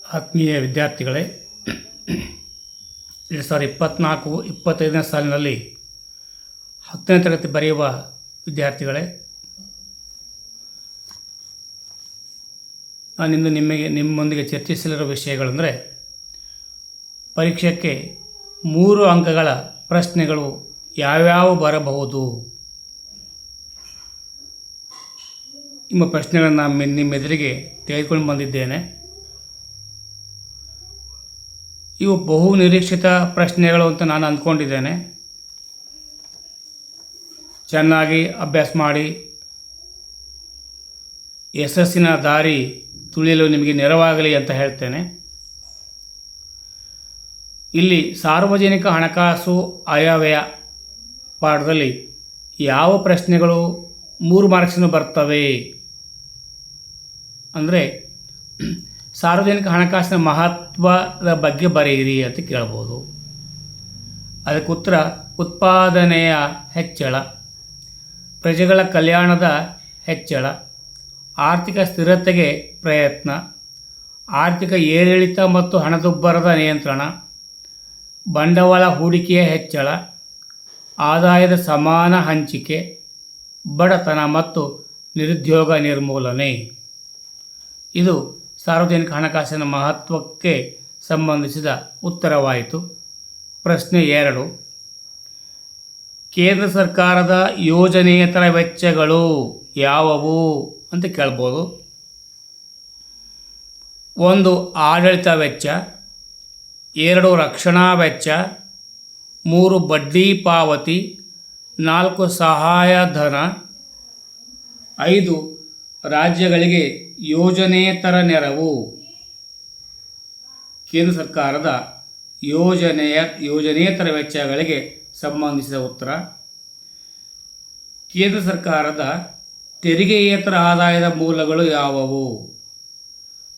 ಆತ್ಮೀಯ ವಿದ್ಯಾರ್ಥಿಗಳೇ, 2024-25ನೇ ಸಾಲಿನಲ್ಲಿ 10ನೇ ತರಗತಿ ಬರೆಯುವ ವಿದ್ಯಾರ್ಥಿಗಳೇ, ನಾನಿಂದು ನಿಮ್ಮೊಂದಿಗೆ ಚರ್ಚಿಸಲಿರುವ ವಿಷಯಗಳೆಂದರೆ, ಪರೀಕ್ಷೆಗೆ 3 ಅಂಕಗಳ ಪ್ರಶ್ನೆಗಳು ಯಾವ್ಯಾವ ಬರಬಹುದು ಎಂಬ ಪ್ರಶ್ನೆಗಳನ್ನು ನಿಮ್ಮೆದುರಿಗೆ ತೆಗೆದುಕೊಂಡು ಬಂದಿದ್ದೇನೆ. ಇವು ಬಹು ನಿರೀಕ್ಷಿತ ಪ್ರಶ್ನೆಗಳು ಅಂತ ನಾನು ಅಂದ್ಕೊಂಡಿದ್ದೇನೆ. ಚೆನ್ನಾಗಿ ಅಭ್ಯಾಸ ಮಾಡಿ ಯಶಸ್ಸಿನ ದಾರಿ ತುಳಿಯಲು ನಿಮಗೆ ನೆರವಾಗಲಿ ಅಂತ ಹೇಳ್ತೇನೆ. ಇಲ್ಲಿ ಸಾರ್ವಜನಿಕ ಹಣಕಾಸು ಆಯವ್ಯಯ ಪಾಠದಲ್ಲಿ ಯಾವ ಪ್ರಶ್ನೆಗಳು 3 ಮಾರ್ಕ್ಸಿನ ಬರ್ತವೆ ಅಂದರೆ, ಸಾರ್ವಜನಿಕ ಹಣಕಾಸಿನ ಮಹತ್ವದ ಬಗ್ಗೆ ಬರೆಯಿರಿ ಅಂತ ಕೇಳ್ಬೋದು. ಅದಕ್ಕೆ ಉತ್ತರ: ಉತ್ಪಾದನೆಯ ಹೆಚ್ಚಳ, ಪ್ರಜೆಗಳ ಕಲ್ಯಾಣದ ಹೆಚ್ಚಳ, ಆರ್ಥಿಕ ಸ್ಥಿರತೆಗೆ ಪ್ರಯತ್ನ, ಆರ್ಥಿಕ ಏರಿಳಿತ ಮತ್ತು ಹಣದುಬ್ಬರದ ನಿಯಂತ್ರಣ, ಬಂಡವಾಳ ಹೂಡಿಕೆಯ ಹೆಚ್ಚಳ, ಆದಾಯದ ಸಮಾನ ಹಂಚಿಕೆ, ಬಡತನ ಮತ್ತು ನಿರುದ್ಯೋಗ ನಿರ್ಮೂಲನೆ. ಇದು ಸಾರ್ವಜನಿಕ ಹಣಕಾಸಿನ ಮಹತ್ವಕ್ಕೆ ಸಂಬಂಧಿಸಿದ ಉತ್ತರವಾಯಿತು. ಪ್ರಶ್ನೆ 2: ಕೇಂದ್ರ ಸರ್ಕಾರದ ಯೋಜನೆಯೇತರ ವೆಚ್ಚಗಳು ಯಾವುವು ಅಂತ ಕೇಳ್ಬೋದು. 1. ಆಡಳಿತ ವೆಚ್ಚ, 2. ರಕ್ಷಣಾ ವೆಚ್ಚ, 3. ಬಡ್ಡಿ ಪಾವತಿ, 4. ಸಹಾಯಧನ, 5. ರಾಜ್ಯಗಳಿಗೆ ಯೋಜನೆಯೇತರ ನೆರವು. ಕೇಂದ್ರ ಸರ್ಕಾರದ ಯೋಜನೆಯೇತರ ವೆಚ್ಚಗಳಿಗೆ ಸಂಬಂಧಿಸಿದ ಉತ್ತರ: ಕೇಂದ್ರ ಸರ್ಕಾರದ ತೆರಿಗೆಯೇತರ ಆದಾಯದ ಮೂಲಗಳು ಯಾವುವು?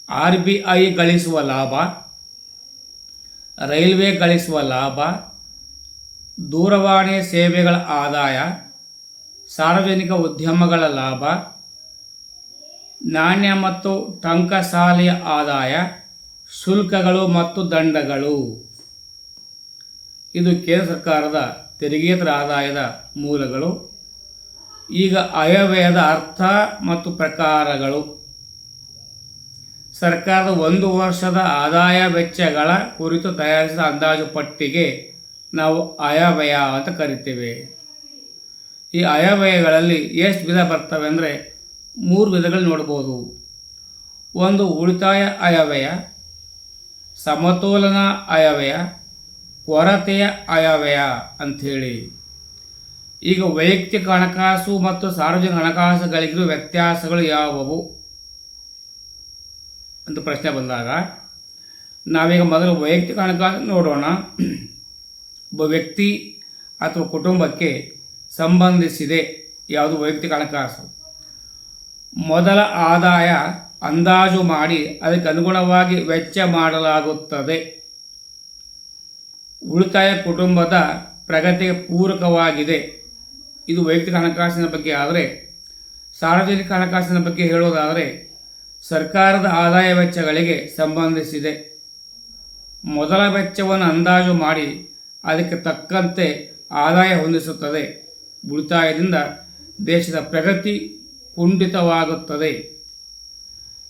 RBI ಗಳಿಸುವ ಲಾಭ, ರೈಲ್ವೆ ಗಳಿಸುವ ಲಾಭ, ದೂರವಾಣಿ ಸೇವೆಗಳ ಆದಾಯ, ಸಾರ್ವಜನಿಕ ಉದ್ಯಮಗಳ ಲಾಭ, ನಾಣ್ಯ ಮತ್ತು ಟಂಕಸಾಲೆಯ ಆದಾಯ, ಶುಲ್ಕಗಳು ಮತ್ತು ದಂಡಗಳು. ಇದು ಕೇಂದ್ರ ಸರ್ಕಾರದ ತೆರಿಗೆಯೇತರ ಆದಾಯದ ಮೂಲಗಳು. ಈಗ ಆಯವ್ಯಯದ ಅರ್ಥ ಮತ್ತು ಪ್ರಕಾರಗಳು. ಸರ್ಕಾರದ 1 ವರ್ಷದ ಆದಾಯ ವೆಚ್ಚಗಳ ಕುರಿತು ತಯಾರಿಸಿದ ಅಂದಾಜು ಪಟ್ಟಿಗೆ ನಾವು ಆಯವ್ಯಯ ಅಂತ ಕರಿತೇವೆ. ಈ ಆಯವ್ಯಯಗಳಲ್ಲಿ ಎಷ್ಟು ವಿಧ ಬರ್ತವೆ ಅಂದರೆ 3 ವಿಧಗಳು ನೋಡ್ಬೋದು. 1. ಉಳಿತಾಯ ಆಯವ್ಯಯ, ಸಮತೋಲನ ಆಯವ್ಯಯ, ಕೊರತೆಯ ಆಯವ್ಯಯ ಅಂಥೇಳಿ. ಈಗ ವೈಯಕ್ತಿಕ ಹಣಕಾಸು ಮತ್ತು ಸಾರ್ವಜನಿಕ ಹಣಕಾಸುಗಳಿಗಿರುವ ವ್ಯತ್ಯಾಸಗಳು ಯಾವುವು ಅಂತ ಪ್ರಶ್ನೆ ಬಂದಾಗ, ನಾವೀಗ ಮೊದಲು ವೈಯಕ್ತಿಕ ಹಣಕಾಸು ನೋಡೋಣ. ಒಬ್ಬ ವ್ಯಕ್ತಿ ಅಥವಾ ಕುಟುಂಬಕ್ಕೆ ಸಂಬಂಧಿಸಿದೆ ಯಾವುದು ವೈಯಕ್ತಿಕ ಹಣಕಾಸು. ಮೊದಲ ಆದಾಯ ಅಂದಾಜು ಮಾಡಿ ಅದಕ್ಕೆ ಅನುಗುಣವಾಗಿ ವೆಚ್ಚ ಮಾಡಲಾಗುತ್ತದೆ. ಉಳಿತಾಯ ಕುಟುಂಬದ ಪ್ರಗತಿಗೆ ಪೂರಕವಾಗಿದೆ. ಇದು ವೈಯಕ್ತಿಕ ಹಣಕಾಸಿನ ಬಗ್ಗೆ. ಆದರೆ ಸಾರ್ವಜನಿಕ ಹಣಕಾಸಿನ ಬಗ್ಗೆ ಹೇಳೋದಾದರೆ, ಸರ್ಕಾರದ ಆದಾಯ ವೆಚ್ಚಗಳಿಗೆ ಸಂಬಂಧಿಸಿದೆ. ಮೊದಲ ವೆಚ್ಚವನ್ನು ಅಂದಾಜು ಮಾಡಿ ಅದಕ್ಕೆ ತಕ್ಕಂತೆ ಆದಾಯ ಹೊಂದಿಸುತ್ತದೆ. ಉಳಿತಾಯದಿಂದ ದೇಶದ ಪ್ರಗತಿ ಕುಂಠಿತವಾಗುತ್ತದೆ.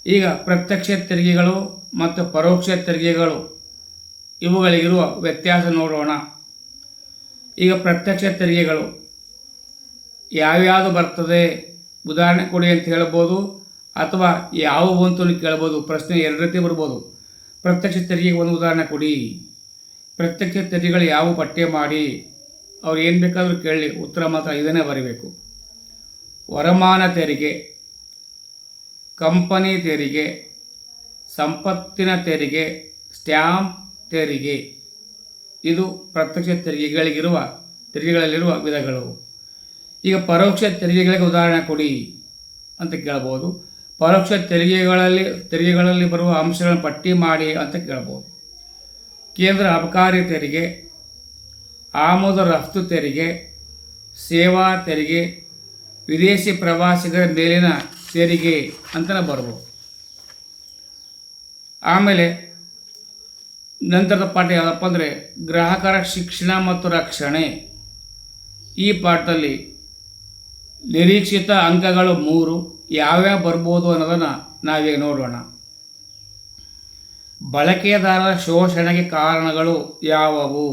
ಈಗ ಪ್ರತ್ಯಕ್ಷ ತೆರಿಗೆಗಳು ಮತ್ತು ಪರೋಕ್ಷ ತೆರಿಗೆಗಳು ಇವುಗಳಿಗಿರುವ ವ್ಯತ್ಯಾಸ ನೋಡೋಣ. ಈಗ ಪ್ರತ್ಯಕ್ಷ ತೆರಿಗೆಗಳು ಯಾವ್ಯಾವುದು ಬರ್ತದೆ ಉದಾಹರಣೆ ಕೊಡಿ ಅಂತ ಹೇಳ್ಬೋದು, ಅಥವಾ ಯಾವುವು ಅಂತ ಕೇಳ್ಬೋದು. ಪ್ರಶ್ನೆ 2 ರೀತಿ ಬರ್ಬೋದು. ಪ್ರತ್ಯಕ್ಷ ತೆರಿಗೆಗೆ ಒಂದು ಉದಾಹರಣೆ ಕೊಡಿ, ಪ್ರತ್ಯಕ್ಷ ತೆರಿಗೆಗಳು ಯಾವ ಪಟ್ಟಿ ಮಾಡಿ, ಅವ್ರು ಏನು ಬೇಕಾದರೂ ಕೇಳಲಿ, ಉತ್ತರ ಮಾತ್ರ ಇದನ್ನೇ ಬರೀಬೇಕು. ವರಮಾನ ತೆರಿಗೆ, ಕಂಪನಿ ತೆರಿಗೆ, ಸಂಪತ್ತಿನ ತೆರಿಗೆ, ಸ್ಟ್ಯಾಂಪ್ ತೆರಿಗೆ. ಇದು ಪ್ರತ್ಯಕ್ಷ ತೆರಿಗೆಗಳಲ್ಲಿರುವ ವಿಧಗಳು. ಈಗ ಪರೋಕ್ಷ ತೆರಿಗೆಗಳಿಗೆ ಉದಾಹರಣೆ ಕೊಡಿ ಅಂತ ಕೇಳ್ಬೋದು. ಪರೋಕ್ಷ ತೆರಿಗೆಗಳಲ್ಲಿ ಬರುವ ಅಂಶಗಳನ್ನು ಪಟ್ಟಿ ಮಾಡಿ ಅಂತ ಕೇಳ್ಬೋದು. ಕೇಂದ್ರ ಅಬಕಾರಿ ತೆರಿಗೆ, ಆಮದು ರಫ್ತು ತೆರಿಗೆ, ಸೇವಾ ತೆರಿಗೆ, ವಿದೇಶಿ ಪ್ರವಾಸಿಗರ ಮೇಲಿನ ತೆರಿಗೆ ಅಂತಲೇ ಬರ್ಬೋದು. ಆಮೇಲೆ ನಂತರದ ಪಾಠ ಯಾವುದಪ್ಪ ಅಂದರೆ ಗ್ರಾಹಕರ ಶಿಕ್ಷಣ ಮತ್ತು ರಕ್ಷಣೆ. ಈ ಪಾಠದಲ್ಲಿ ನಿರೀಕ್ಷಿತ ಅಂಕಗಳು 3 ಯಾವ್ಯಾವ ಬರ್ಬೋದು ಅನ್ನೋದನ್ನು ನಾವೀಗ ನೋಡೋಣ. ಬಳಕೆದಾರರ ಶೋಷಣೆಗೆ ಕಾರಣಗಳು ಯಾವುವು?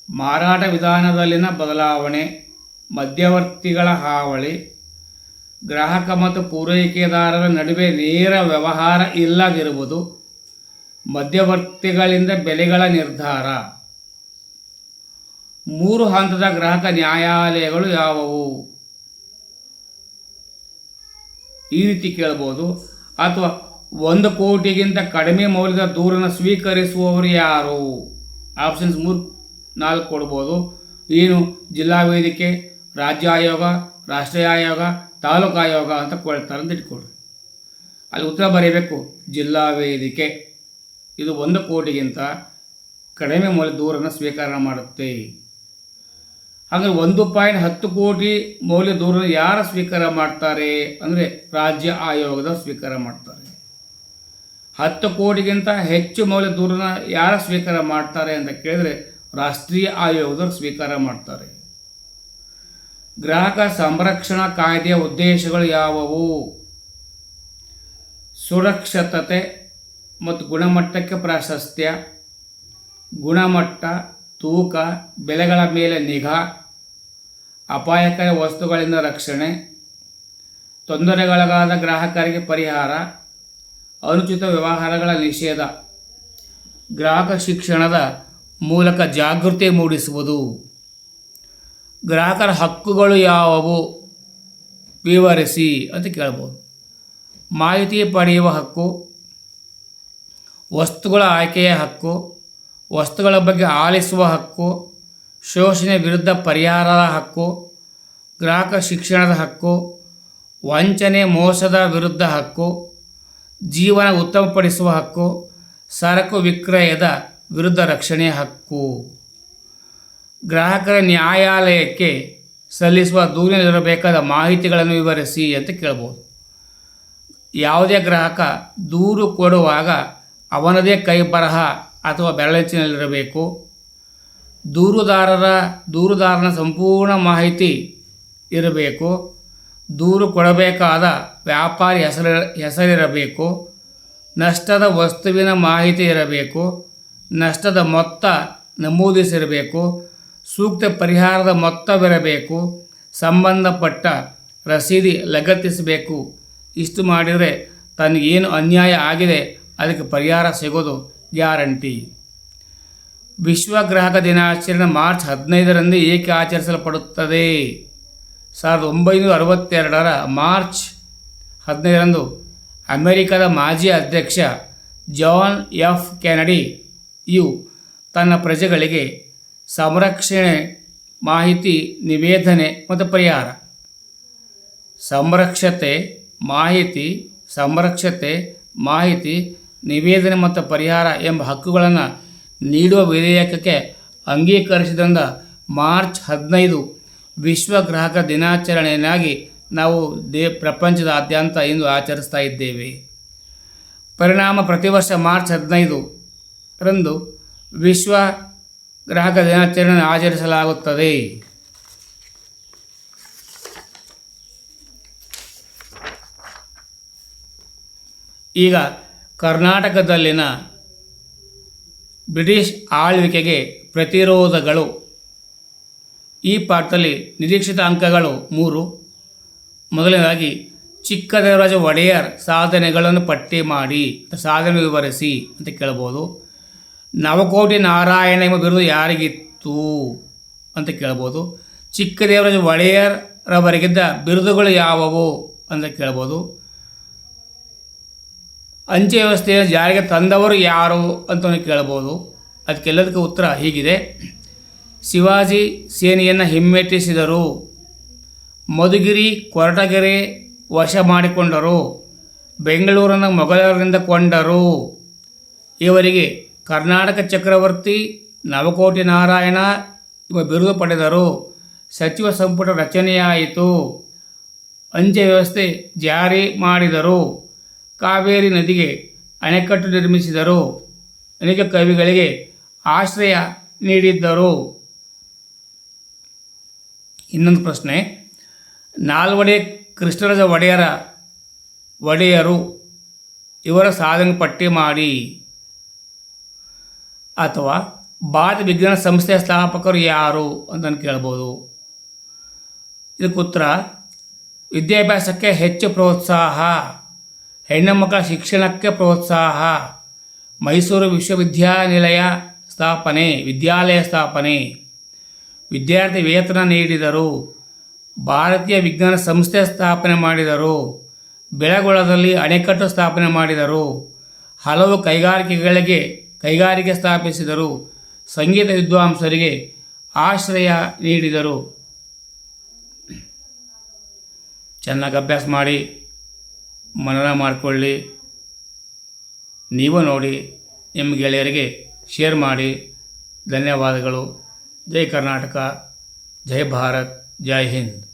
ಮಾರಾಟ ವಿಧಾನದಲ್ಲಿನ ಬದಲಾವಣೆ, ಮಧ್ಯವರ್ತಿಗಳ ಹಾವಳಿ, ಗ್ರಾಹಕ ಮತ್ತು ಪೂರೈಕೆದಾರರ ನಡುವೆ ನೇರ ವ್ಯವಹಾರ ಇಲ್ಲದಿರುವುದು, ಮಧ್ಯವರ್ತಿಗಳಿಂದ ಬೆಲೆಗಳ ನಿರ್ಧಾರ. 3 ಹಂತದ ಗ್ರಾಹಕ ನ್ಯಾಯಾಲಯಗಳು ಯಾವುವು? ಈ ರೀತಿ ಕೇಳ್ಬೋದು. ಅಥವಾ 1 ಕೋಟಿಗಿಂತ ಕಡಿಮೆ ಮೌಲ್ಯದ ದೂರನ್ನು ಸ್ವೀಕರಿಸುವವರು ಯಾರು? ಆಪ್ಷನ್ಸ್ 3-4 ಕೊಡ್ಬೋದು. ಏನು? ಜಿಲ್ಲಾ ವೇದಿಕೆ, ರಾಜ್ಯ ಆಯೋಗ, ರಾಷ್ಟ್ರೀಯ ಆಯೋಗ, ತಾಲೂಕು ಆಯೋಗ ಅಂತ ಕೊಳ್ತಾರೆ ಅಂತ ಇಟ್ಕೊಳ್ರಿ. ಅಲ್ಲಿ ಉತ್ತರ ಬರೀಬೇಕು ಜಿಲ್ಲಾ ವೇದಿಕೆ. ಇದು 1 ಕೋಟಿಗಿಂತ ಕಡಿಮೆ ಮೌಲ್ಯ ದೂರನ್ನು ಸ್ವೀಕಾರ ಮಾಡುತ್ತೆ. ಹಾಗೆ 1.10 ಕೋಟಿ ಮೌಲ್ಯ ದೂರನ್ನು ಯಾರು ಸ್ವೀಕಾರ ಮಾಡ್ತಾರೆ ಅಂದರೆ ರಾಜ್ಯ ಆಯೋಗದ ಸ್ವೀಕಾರ ಮಾಡ್ತಾರೆ. 10 ಕೋಟಿಗಿಂತ ಹೆಚ್ಚು ಮೌಲ್ಯ ದೂರನ್ನು ಯಾರು ಸ್ವೀಕಾರ ಮಾಡ್ತಾರೆ ಅಂತ ಕೇಳಿದರೆ ರಾಷ್ಟ್ರೀಯ ಆಯೋಗದವರು ಸ್ವೀಕಾರ ಮಾಡ್ತಾರೆ. ಗ್ರಾಹಕ ಸಂರಕ್ಷಣಾ ಕಾಯ್ದೆಯ ಉದ್ದೇಶಗಳು ಯಾವುವು? ಸುರಕ್ಷತೆ ಮತ್ತು ಗುಣಮಟ್ಟಕ್ಕೆ ಪ್ರಾಶಸ್ತ್ಯ, ಗುಣಮಟ್ಟ, ತೂಕ, ಬೆಲೆಗಳ ಮೇಲೆ ನಿಗಾ, ಅಪಾಯಕಾರಿ ವಸ್ತುಗಳಿಂದ ರಕ್ಷಣೆ, ತೊಂದರೆಗೊಳಗಾದ ಗ್ರಾಹಕರಿಗೆ ಪರಿಹಾರ, ಅನುಚಿತ ವ್ಯವಹಾರಗಳ ನಿಷೇಧ. ಗ್ರಾಹಕ ಶಿಕ್ಷಣದ ಮೂಲಕ ಜಾಗೃತಿ ಮೂಡಿಸುವುದು. ಗ್ರಾಹಕರ ಹಕ್ಕುಗಳು ಯಾವುವು? ವಿವರಿಸಿ ಅಂತ ಕೇಳ್ಬೋದು. ಮಾಹಿತಿ ಪಡೆಯುವ ಹಕ್ಕು, ವಸ್ತುಗಳ ಆಯ್ಕೆಯ ಹಕ್ಕು, ವಸ್ತುಗಳ ಬಗ್ಗೆ ಆಲಿಸುವ ಹಕ್ಕು, ಶೋಷಣೆ ವಿರುದ್ಧ ಪರಿಹಾರದ ಹಕ್ಕು, ಗ್ರಾಹಕ ಶಿಕ್ಷಣದ ಹಕ್ಕು, ವಂಚನೆ ಮೋಸದ ವಿರುದ್ಧ ಹಕ್ಕು, ಜೀವನ ಉತ್ತಮಪಡಿಸುವ ಹಕ್ಕು, ಸರಕು ವಿಕ್ರಯದ ವಿರುದ್ಧ ರಕ್ಷಣೆಯ ಹಕ್ಕು. ಗ್ರಾಹಕರ ನ್ಯಾಯಾಲಯಕ್ಕೆ ಸಲ್ಲಿಸುವ ದೂರಿನಲ್ಲಿರಬೇಕಾದ ಮಾಹಿತಿಗಳನ್ನು ವಿವರಿಸಿ ಅಂತ ಕೇಳ್ಬೋದು. ಯಾವುದೇ ಗ್ರಾಹಕ ದೂರು ಕೊಡುವಾಗ ಅವನದೇ ಕೈ ಬರಹ ಅಥವಾ ಬೆರಳಚ್ಚಿನಲ್ಲಿರಬೇಕು. ದೂರುದಾರನ ಸಂಪೂರ್ಣ ಮಾಹಿತಿ ಇರಬೇಕು. ದೂರು ಕೊಡಬೇಕಾದ ವ್ಯಾಪಾರಿ ಹೆಸರಿರಬೇಕು. ನಷ್ಟದ ವಸ್ತುವಿನ ಮಾಹಿತಿ ಇರಬೇಕು. ನಷ್ಟದ ಮೊತ್ತ ನಮೂದಿಸಿರಬೇಕು. ಸೂಕ್ತ ಪರಿಹಾರದ ಮೊತ್ತವಿರಬೇಕು. ಸಂಬಂಧಪಟ್ಟ ರಸೀದಿ ಲಗತ್ತಿಸಬೇಕು. ಇಷ್ಟು ಮಾಡಿದರೆ ತನಗೇನು ಅನ್ಯಾಯ ಆಗಿದೆ ಅದಕ್ಕೆ ಪರಿಹಾರ ಸಿಗೋದು ಗ್ಯಾರಂಟಿ. ವಿಶ್ವ ಗ್ರಾಹಕ ದಿನಾಚರಣೆ ಮಾರ್ಚ್ 15ರಂದು ಏಕೆ ಆಚರಿಸಲ್ಪಡುತ್ತದೆ? 1962ರ ಮಾರ್ಚ್ 15ರಂದು ಅಮೆರಿಕದ ಮಾಜಿ ಅಧ್ಯಕ್ಷ ಜಾನ್ ಎಫ್ ಕೆನಡಿ ತನ್ನ ಪ್ರಜೆಗಳಿಗೆ ಸಂರಕ್ಷಣೆ, ಮಾಹಿತಿ, ನಿವೇದನೆ ಮತ್ತು ಪರಿಹಾರ, ಸಂರಕ್ಷತೆ, ಮಾಹಿತಿ, ನಿವೇದನೆ ಮತ್ತು ಪರಿಹಾರ ಎಂಬ ಹಕ್ಕುಗಳನ್ನು ನೀಡುವ ವಿಧೇಯಕಕ್ಕೆ ಅಂಗೀಕರಿಸಿದಂದ ಮಾರ್ಚ್ 15 ವಿಶ್ವ ಗ್ರಾಹಕ ದಿನಾಚರಣೆಯಾಗಿ ನಾವು ಪ್ರಪಂಚದಾದ್ಯಂತ ಇಂದು ಆಚರಿಸ್ತಾ ಇದ್ದೇವೆ. ಪರಿಣಾಮ ಪ್ರತಿ ವರ್ಷ ಮಾರ್ಚ್ 15ರಂದು ವಿಶ್ವ ಗ್ರಾಹಕ ದಿನಾಚರಣೆ ಆಚರಿಸಲಾಗುತ್ತದೆ. ಈಗ ಕರ್ನಾಟಕದಲ್ಲಿನ ಬ್ರಿಟಿಷ್ ಆಳ್ವಿಕೆಗೆ ಪ್ರತಿರೋಧಗಳು. ಈ ಪಾಠದಲ್ಲಿ ನಿರೀಕ್ಷಿತ ಅಂಕಗಳು 3. ಮೊದಲನೇದಾಗಿ ಚಿಕ್ಕದೇವರಾಜ ಒಡೆಯರ್ ಸಾಧನೆಗಳನ್ನು ಪಟ್ಟಿ ಮಾಡಿ, ಸಾಧನೆ ವಿವರಿಸಿ ಅಂತ ಕೇಳ್ಬೋದು. ನವಕೋಟಿ ನಾರಾಯಣ ಎಂಬ ಬಿರುದು ಯಾರಿಗಿತ್ತು ಅಂತ ಕೇಳ್ಬೋದು. ಚಿಕ್ಕದೇವರಾಜ ಒಡೆಯರ್ ರವರಿಗಿದ್ದ ಬಿರುದುಗಳು ಯಾವುವು ಅಂತ ಕೇಳ್ಬೋದು. ಅಂಚೆ ವ್ಯವಸ್ಥೆಯನ್ನು ಜಾರಿಗೆ ತಂದವರು ಯಾರು ಅಂತ ಕೇಳ್ಬೋದು. ಅದಕ್ಕೆಲ್ಲದಕ್ಕೂ ಉತ್ತರ ಹೀಗಿದೆ. ಶಿವಾಜಿ ಸೇನೆಯನ್ನು ಹಿಮ್ಮೆಟ್ಟಿಸಿದರು. ಮಧುಗಿರಿ, ಕೊರಟಗೆರೆ ವಶ ಮಾಡಿಕೊಂಡರು. ಬೆಂಗಳೂರನ್ನು ಮೊಘಲರಿಂದ ಕೊಂಡರು. ಇವರಿಗೆ ಕರ್ನಾಟಕ ಚಕ್ರವರ್ತಿ, ನವಕೋಟಿ ನಾರಾಯಣ ಇವ ಬಿರುದು ಪಡೆದರು. ಸಚಿವ ಸಂಪುಟ ರಚನೆಯಾಯಿತು. ಅಂಚೆ ವ್ಯವಸ್ಥೆ ಜಾರಿ ಮಾಡಿದರು. ಕಾವೇರಿ ನದಿಗೆ ಅಣೆಕಟ್ಟು ನಿರ್ಮಿಸಿದರು ಅನೇಕ ಕವಿಗಳಿಗೆ ಆಶ್ರಯ ನೀಡಿದ್ದರು. ಇನ್ನೊಂದು ಪ್ರಶ್ನೆ, ನಾಲ್ವಡಿ ಕೃಷ್ಣರಾಜ ಒಡೆಯರು ಇವರ ಸಾಧನೆ ಪಟ್ಟಿ ಮಾಡಿ. ಅಥವಾ ಭಾರತ ವಿಜ್ಞಾನ ಸಂಸ್ಥೆಯ ಸ್ಥಾಪಕರು ಯಾರು ಅಂತ ಕೇಳ್ಬೋದು. ಇದಕ್ಕೆ ಉತ್ತರ, ವಿದ್ಯಾಭ್ಯಾಸಕ್ಕೆ ಹೆಚ್ಚು ಪ್ರೋತ್ಸಾಹ, ಹೆಣ್ಣು ಮಕ್ಕಳ ಶಿಕ್ಷಣಕ್ಕೆ ಪ್ರೋತ್ಸಾಹ, ಮೈಸೂರು ವಿದ್ಯಾಲಯ ಸ್ಥಾಪನೆ, ವಿದ್ಯಾರ್ಥಿ ವೇತನ ನೀಡಿದರು, ಭಾರತೀಯ ವಿಜ್ಞಾನ ಸಂಸ್ಥೆ ಸ್ಥಾಪನೆ ಮಾಡಿದರು, ಬೆಳಗೊಳದಲ್ಲಿ ಅಣೆಕಟ್ಟು ಸ್ಥಾಪನೆ ಮಾಡಿದರು, ಹಲವು ಕೈಗಾರಿಕೆ ಸ್ಥಾಪಿಸಿದರು, ಸಂಗೀತ ವಿದ್ವಾಂಸರಿಗೆ ಆಶ್ರಯ ನೀಡಿದರು. ಚೆನ್ನಾಗಿ ಅಭ್ಯಾಸ ಮಾಡಿ, ಮನನ ಮಾಡಿಕೊಳ್ಳಿ. ನೀವು ನೋಡಿ, ನಿಮ್ಮ ಗೆಳೆಯರಿಗೆ ಶೇರ್ ಮಾಡಿ. ಧನ್ಯವಾದಗಳು. ಜೈ ಕರ್ನಾಟಕ, ಜೈ ಭಾರತ್, ಜೈ ಹಿಂದ್.